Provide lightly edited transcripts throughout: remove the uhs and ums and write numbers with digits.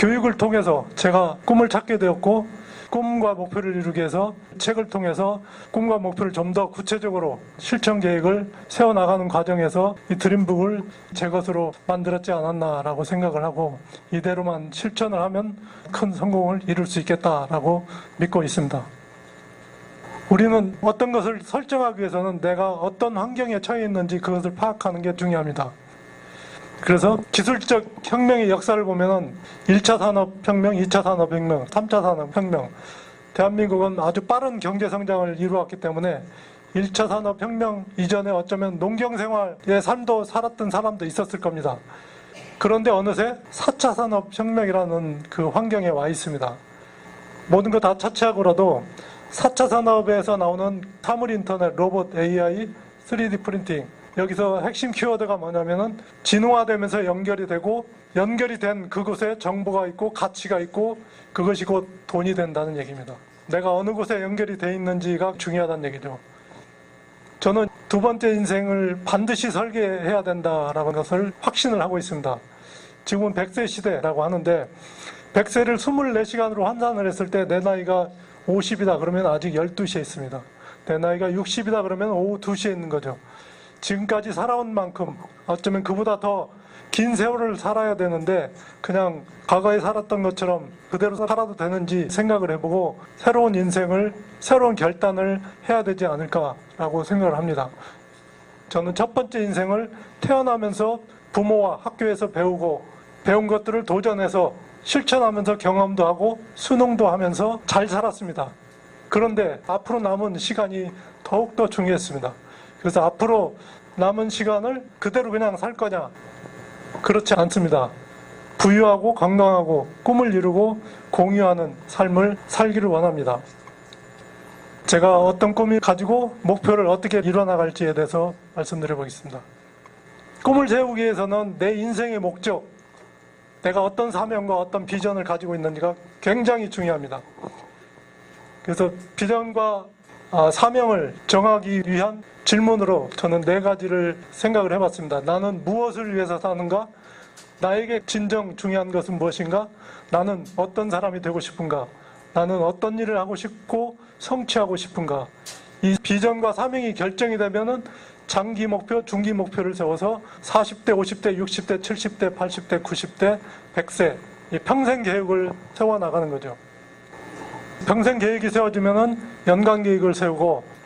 교육을 통해서 제가 꿈을 찾게 되었고, 꿈과 목표를 이루기 위해서 책을 통해서 꿈과 목표를 좀 더 구체적으로 실천 계획을 세워나가는 과정에서 이 드림북을 제 것으로 만들었지 않았나라고 생각을 하고, 이대로만 실천을 하면 큰 성공을 이룰 수 있겠다라고 믿고 있습니다. 우리는 어떤 것을 설정하기 위해서는 내가 어떤 환경에 처해 있는지 그것을 파악하는 게 중요합니다. 그래서 기술적 혁명의 역사를 보면은 1차 산업혁명, 2차 산업혁명, 3차 산업혁명, 대한민국은 아주 빠른 경제성장을 이루었기 때문에 1차 산업혁명 이전에 어쩌면 농경생활의 삶도 살았던 사람도 있었을 겁니다. 그런데 어느새 4차 산업혁명이라는 그 환경에 와 있습니다. 모든 거 다 차치하고라도 4차 산업에서 나오는 사물인터넷, 로봇, AI, 3D 프린팅, 여기서 핵심 키워드가 뭐냐면은 진화되면서 연결이 되고, 연결이 된 그곳에 정보가 있고 가치가 있고 그것이 곧 돈이 된다는 얘기입니다. 내가 어느 곳에 연결이 돼 있는지가 중요하다는 얘기죠. 저는 두 번째 인생을 반드시 설계해야 된다라는 것을 확신을 하고 있습니다. 지금은 100세 시대라고 하는데 100세를 24시간으로 환산을 했을 때 내 나이가 50이다 그러면 아직 12시에 있습니다. 내 나이가 60이다 그러면 오후 2시에 있는 거죠. 지금까지 살아온 만큼 어쩌면 그보다 더 긴 세월을 살아야 되는데 그냥 과거에 살았던 것처럼 그대로 살아도 되는지 생각을 해보고 새로운 인생을, 새로운 결단을 해야 되지 않을까라고 생각을 합니다. 저는 첫 번째 인생을 태어나면서 부모와 학교에서 배우고 배운 것들을 도전해서 실천하면서 경험도 하고 수능도 하면서 잘 살았습니다. 그런데 앞으로 남은 시간이 더욱더 중요했습니다. 그래서 앞으로 남은 시간을 그대로 그냥 살 거냐? 그렇지 않습니다. 부유하고 건강하고 꿈을 이루고 공유하는 삶을 살기를 원합니다. 제가 어떤 꿈을 가지고 목표를 어떻게 이뤄나갈지에 대해서 말씀드려 보겠습니다. 꿈을 세우기 위해서는 내 인생의 목적, 내가 어떤 사명과 어떤 비전을 가지고 있는지가 굉장히 중요합니다. 그래서 비전과 사명을 정하기 위한 질문으로 저는 4가지를 생각을 해봤습니다. 나는 무엇을 위해서 사는가? 나에게 진정 중요한 것은 무엇인가? 나는 어떤 사람이 되고 싶은가? 나는 어떤 일을 하고 싶고 성취하고 싶은가? 이 비전과 사명이 결정이 되면은 장기 목표, 중기 목표를 세워서 40대, 50대, 60대, 70대, 80대, 90대, 100세 이 평생 계획을 세워나가는 거죠. 평생 계획이 세워지면은 연간 계획을 세우고,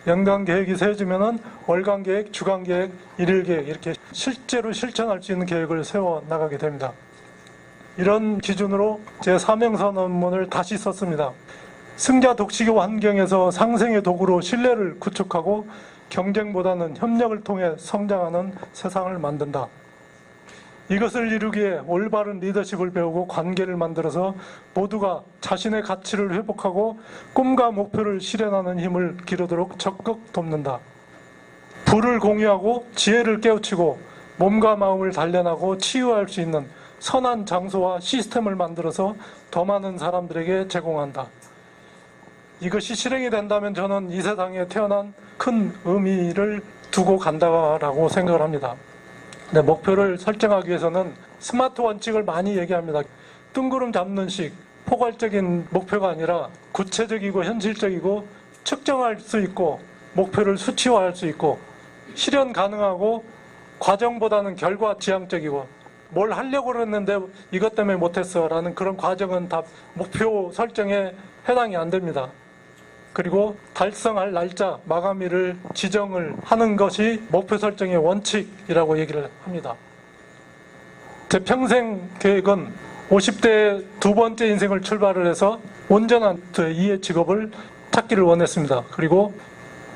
연간 계획이 세워지면은 월간 계획, 주간 계획, 일일 계획 이렇게 실제로 실천할 수 있는 계획을 세워나가게 됩니다. 이런 기준으로 제 사명선언문을 다시 썼습니다. 승자 독식의 환경에서 상생의 도구로 신뢰를 구축하고 경쟁보다는 협력을 통해 성장하는 세상을 만든다. 이것을 이루기 위해 올바른 리더십을 배우고 관계를 만들어서 모두가 자신의 가치를 회복하고 꿈과 목표를 실현하는 힘을 기르도록 적극 돕는다. 부를 공유하고 지혜를 깨우치고 몸과 마음을 단련하고 치유할 수 있는 선한 장소와 시스템을 만들어서 더 많은 사람들에게 제공한다. 이것이 실행이 된다면 저는 이 세상에 태어난 큰 의미를 두고 간다라고 생각을 합니다. 네, 목표를 설정하기 위해서는 스마트 원칙을 많이 얘기합니다. 뜬구름 잡는 식, 포괄적인 목표가 아니라 구체적이고 현실적이고 측정할 수 있고 목표를 수치화할 수 있고 실현 가능하고 과정보다는 결과 지향적이고 뭘 하려고 그랬는데 이것 때문에 못했어 라는 그런 과정은 다 목표 설정에 해당이 안 됩니다. 그리고 달성할 날짜, 마감일을 지정을 하는 것이 목표 설정의 원칙이라고 얘기를 합니다. 제 평생 계획은 50대 두 번째 인생을 출발을 해서 온전한 이해 직업을 찾기를 원했습니다. 그리고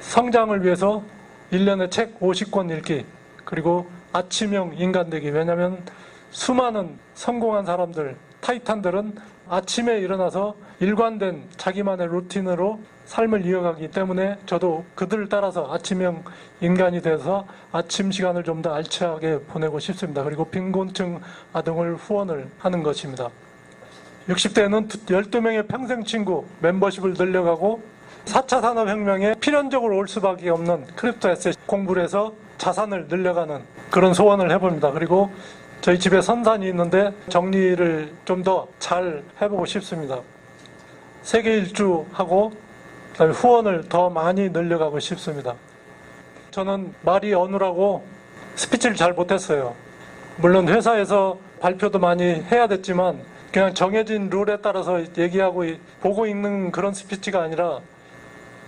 성장을 위해서 1년에 책 50권 읽기, 그리고 아침형 인간 되기. 왜냐하면 수많은 성공한 사람들, 타이탄들은 아침에 일어나서 일관된 자기만의 루틴으로 삶을 이어가기 때문에 저도 그들을 따라서 아침형 인간이 돼서 아침 시간을 좀 더 알차게 보내고 싶습니다. 그리고 빈곤층 아동을 후원을 하는 것입니다. 60대에는 12명의 평생 친구 멤버십을 늘려가고 4차 산업혁명에 필연적으로 올 수밖에 없는 크립토 에셋 공부를 해서 자산을 늘려가는 그런 소원을 해봅니다. 그리고 저희 집에 선산이 있는데 정리를 좀 더 잘 해보고 싶습니다. 세계 일주하고 그다음에 후원을 더 많이 늘려가고 싶습니다. 저는 말이 어눌하고 스피치를 잘 못했어요. 물론 회사에서 발표도 많이 해야 됐지만 그냥 정해진 룰에 따라서 얘기하고 보고 있는 그런 스피치가 아니라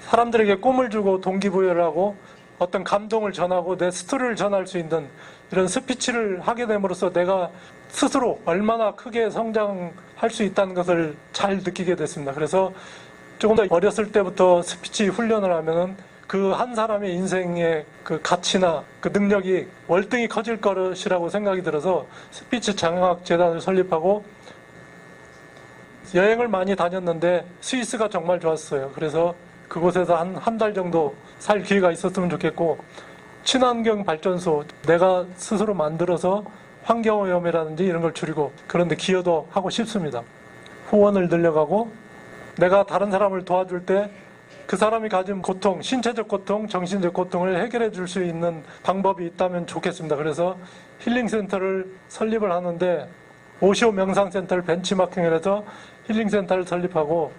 사람들에게 꿈을 주고 동기부여를 하고 어떤 감동을 전하고 내 스토리를 전할 수 있는 이런 스피치를 하게 됨으로써 내가 스스로 얼마나 크게 성장할 수 있다는 것을 잘 느끼게 됐습니다. 그래서 조금 더 어렸을 때부터 스피치 훈련을 하면은 그 한 사람의 인생의 그 가치나 그 능력이 월등히 커질 것이라고 생각이 들어서 스피치 장학 재단을 설립하고 여행을 많이 다녔는데 스위스가 정말 좋았어요. 그래서 그곳에서 한 달 정도 살 기회가 있었으면 좋겠고, 친환경 발전소 내가 스스로 만들어서 환경오염이라든지 이런 걸 줄이고 그런데 기여도 하고 싶습니다. 후원을 늘려가고 내가 다른 사람을 도와줄 때 그 사람이 가진 고통, 신체적 고통, 정신적 고통을 해결해 줄 수 있는 방법이 있다면 좋겠습니다. 그래서 힐링센터를 설립을 하는데 오시오 명상센터를 벤치마킹을 해서 힐링센터를 설립하고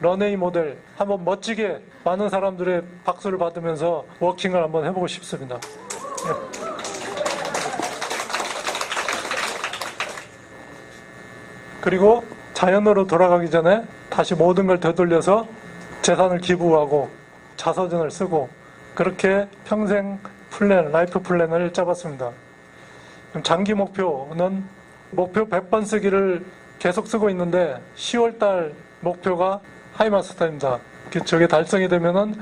런웨이 모델 한번 멋지게 많은 사람들의 박수를 받으면서 워킹을 한번 해보고 싶습니다. 네. 그리고 자연으로 돌아가기 전에 다시 모든 걸 되돌려서 재산을 기부하고 자서전을 쓰고 그렇게 평생 플랜, 라이프 플랜을 짜봤습니다. 장기 목표는 목표 100번 쓰기를 계속 쓰고 있는데 10월달 목표가 하이마스터입니다. 저게 달성이 되면은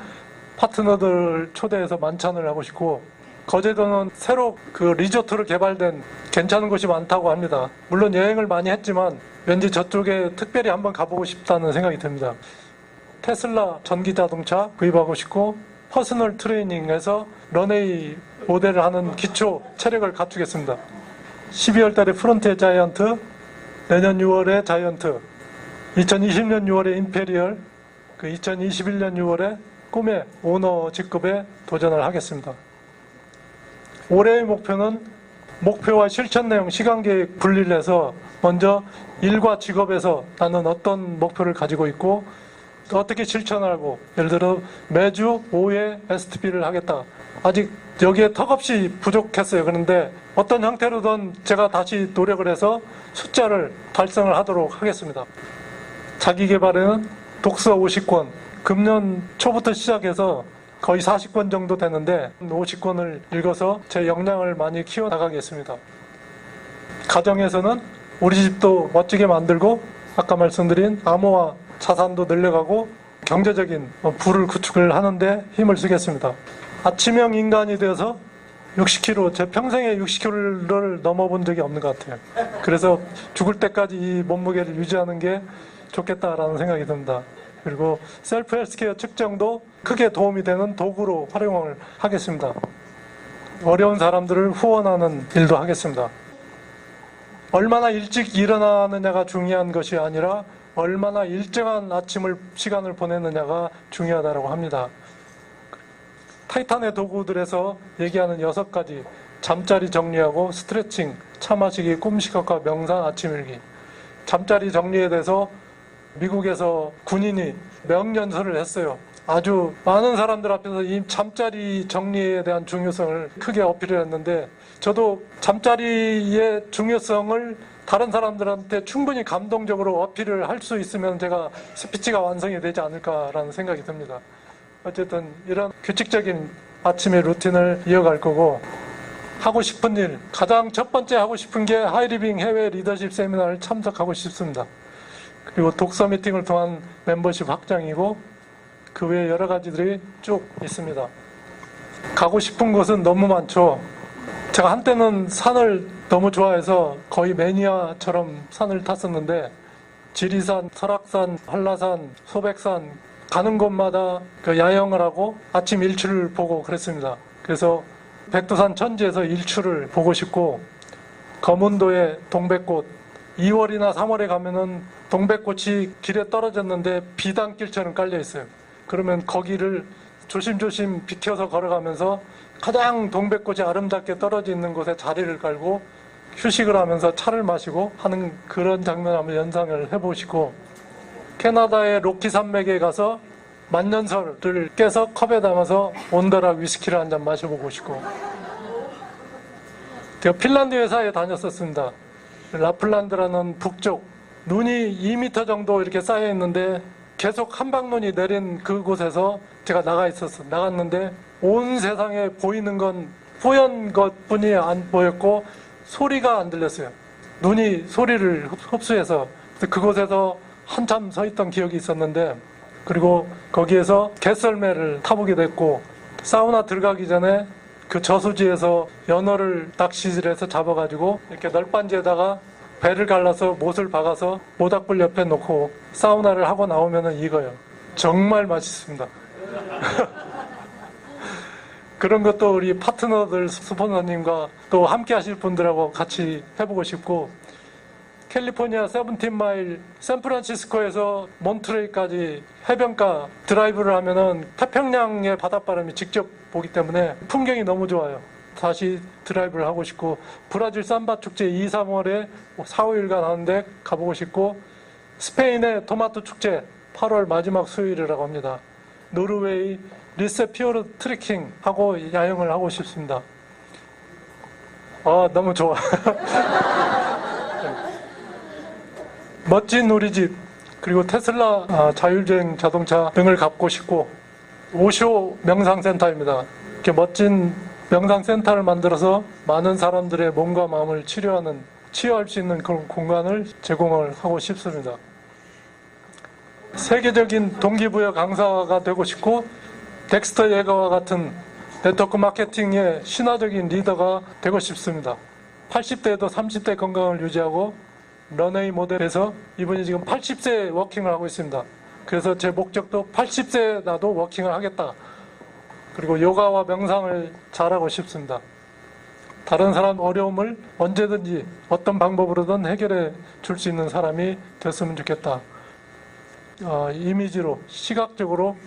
파트너들 초대해서 만찬을 하고 싶고, 거제도는 새로 그 리조트로 개발된 괜찮은 곳이 많다고 합니다. 물론 여행을 많이 했지만 왠지 저쪽에 특별히 한번 가보고 싶다는 생각이 듭니다. 테슬라 전기자동차 구입하고 싶고 퍼스널 트레이닝에서 런웨이 모델을 하는 기초 체력을 갖추겠습니다. 12월 달에 프론티어 자이언트, 내년 6월에 자이언트, 2020년 6월에 임페리얼, 2021년 6월에 꿈의 오너 직급에 도전을 하겠습니다. 올해의 목표는 목표와 실천 내용, 시간 계획 분리를 해서 먼저 일과 직업에서 나는 어떤 목표를 가지고 있고 어떻게 실천하고, 예를 들어 매주 5회 STP를 하겠다. 아직 여기에 턱없이 부족했어요. 그런데 어떤 형태로든 제가 다시 노력을 해서 숫자를 달성을 하도록 하겠습니다. 자기개발에는 독서 50권, 금년 초부터 시작해서 거의 40권 정도 되는데 50권을 읽어서 제 역량을 많이 키워나가겠습니다. 가정에서는 우리 집도 멋지게 만들고 아까 말씀드린 암호화 자산도 늘려가고 경제적인 부를 구축을 하는데 힘을 쓰겠습니다. 아침형 인간이 되어서 60kg, 제 평생에 60kg를 넘어본 적이 없는 것 같아요. 그래서 죽을 때까지 이 몸무게를 유지하는 게 좋겠다라는 생각이 듭니다. 그리고 셀프 헬스케어 측정도 크게 도움이 되는 도구로 활용을 하겠습니다. 어려운 사람들을 후원하는 일도 하겠습니다. 얼마나 일찍 일어나느냐가 중요한 것이 아니라 얼마나 일정한 시간을 보내느냐가 중요하다고 합니다. 타이탄의 도구들에서 얘기하는 6가지, 잠자리 정리하고 스트레칭, 차 마시기, 꿈 시각과 명상, 아침 일기. 잠자리 정리에 대해서 미국에서 군인이 명연설을 했어요. 아주 많은 사람들 앞에서 이 잠자리 정리에 대한 중요성을 크게 어필을 했는데, 저도 잠자리의 중요성을 다른 사람들한테 충분히 감동적으로 어필을 할 수 있으면 제가 스피치가 완성이 되지 않을까라는 생각이 듭니다. 어쨌든 이런 규칙적인 아침의 루틴을 이어갈 거고, 하고 싶은 일, 가장 첫 번째 하고 싶은 게 하이리빙 해외 리더십 세미나를 참석하고 싶습니다. 그리고 독서 미팅을 통한 멤버십 확장이고, 그 외에 여러 가지들이 쭉 있습니다. 가고 싶은 곳은 너무 많죠. 제가 한때는 산을 너무 좋아해서 거의 매니아처럼 산을 탔었는데, 지리산, 설악산, 한라산, 소백산 가는 곳마다 그 야영을 하고 아침 일출을 보고 그랬습니다. 그래서 백두산 천지에서 일출을 보고 싶고, 거문도의 동백꽃, 2월이나 3월에 가면은 동백꽃이 길에 떨어졌는데 비단길처럼 깔려 있어요. 그러면 거기를 조심조심 비켜서 걸어가면서 가장 동백꽃이 아름답게 떨어져 있는 곳에 자리를 깔고 휴식을 하면서 차를 마시고 하는 그런 장면 한번 연상을 해보시고, 캐나다의 로키 산맥에 가서 만년설을 깨서 컵에 담아서 온더락 위스키를 한 잔 마셔보고 싶고, 제가 핀란드 회사에 다녔었습니다. 라플란드라는 북쪽, 눈이 2m 정도 이렇게 쌓여 있는데 계속 한방눈이 내린 그곳에서 제가 나갔는데 온 세상에 보이는 건 뿌연 것뿐이 안 보였고 소리가 안 들렸어요. 눈이 소리를 흡수해서. 그곳에서 한참 서 있던 기억이 있었는데, 그리고 거기에서 개썰매를 타보게 됐고, 사우나 들어가기 전에 그 저수지에서 연어를 낚시를 해서 잡아가지고 이렇게 널빤지에다가 배를 갈라서 못을 박아서 모닥불 옆에 놓고 사우나를 하고 나오면은 익어요. 정말 맛있습니다. 그런 것도 우리 파트너들, 스폰서님과 또 함께 하실 분들하고 같이 해보고 싶고, 캘리포니아 17마일 샌프란시스코에서 몬트레이까지 해변가 드라이브를 하면은 태평양의 바닷바람이 직접 보기 때문에 풍경이 너무 좋아요. 다시 드라이브를 하고 싶고, 브라질 삼바 축제 2, 3월에 4, 5일간 하는데 가보고 싶고, 스페인의 토마토 축제 8월 마지막 수요일이라고 합니다. 노르웨이 리세 피오르 트레킹 하고 야영을 하고 싶습니다. 너무 좋아. 멋진 우리 집, 그리고 테슬라 자율주행 자동차 등을 갖고 싶고, 오쇼 명상센터입니다. 이렇게 멋진 명상센터를 만들어서 많은 사람들의 몸과 마음을 치료할 수 있는 그런 공간을 제공을 하고 싶습니다. 세계적인 동기부여 강사가 되고 싶고, 덱스터 예거와 같은 네트워크 마케팅의 신화적인 리더가 되고 싶습니다. 80대에도 30대 건강을 유지하고, 런웨이 모델에서 이분이 지금 80세 워킹을 하고 있습니다. 그래서 제 목적도 80세 나도 워킹을 하겠다. 그리고 요가와 명상을 잘하고 싶습니다. 다른 사람 어려움을 언제든지 어떤 방법으로든 해결해 줄 수 있는 사람이 됐으면 좋겠다. 이미지로, 시각적으로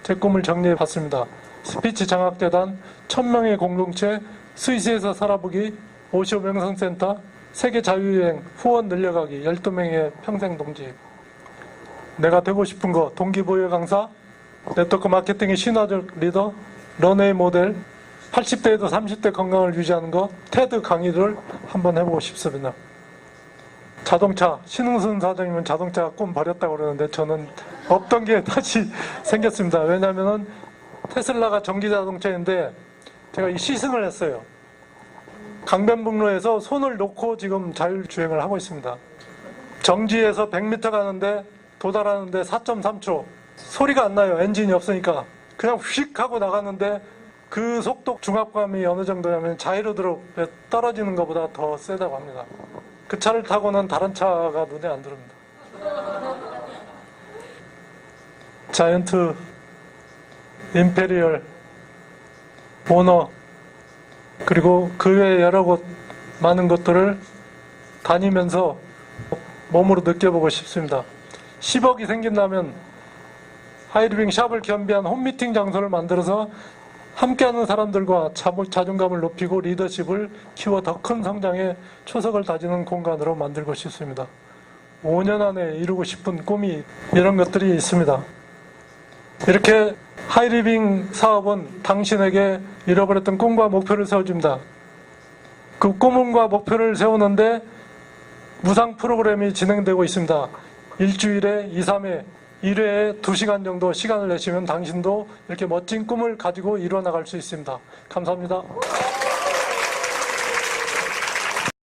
제 꿈을 정리해 봤습니다. 스피치 장학재단, 1000명의 공동체, 스위스에서 살아보기, 오쇼 명상센터, 세계 자유여행, 후원 늘려가기, 12명의 평생동지. 내가 되고 싶은 거, 동기부여 강사, 네트워크 마케팅의 신화적 리더, 런웨이 모델, 80대에도 30대 건강을 유지하는 거, 테드 강의를 한번 해보고 싶습니다. 자동차, 신흥순 사장님은 자동차 꿈 버렸다고 그러는데 저는 없던 게 다시 생겼습니다. 왜냐하면 테슬라가 전기 자동차인데 제가 이 시승을 했어요. 강변북로에서 손을 놓고 지금 자율주행을 하고 있습니다. 정지에서 100m 가는데 도달하는데 4.3초. 소리가 안 나요. 엔진이 없으니까. 그냥 휙 하고 나갔는데 그 속도 중압감이 어느 정도냐면 자이로드롭 떨어지는 것보다 더 세다고 합니다. 그 차를 타고는 다른 차가 눈에 안 들어옵니다. 자이언트, 임페리얼, 오너, 그리고 그 외에 여러 곳 많은 것들을 다니면서 몸으로 느껴보고 싶습니다. 10억이 생긴다면 하이리빙 샵을 겸비한 홈미팅 장소를 만들어서 함께하는 사람들과 자존감을 높이고 리더십을 키워 더 큰 성장에 초석을 다지는 공간으로 만들고 싶습니다. 5년 안에 이루고 싶은 꿈이 이런 것들이 있습니다. 이렇게 하이리빙 사업은 당신에게 잃어버렸던 꿈과 목표를 세워줍니다. 그 꿈과 목표를 세우는데 무상 프로그램이 진행되고 있습니다. 일주일에 2, 3회, 1회에 2시간 정도 시간을 내시면 당신도 이렇게 멋진 꿈을 가지고 이루어나갈 수 있습니다. 감사합니다.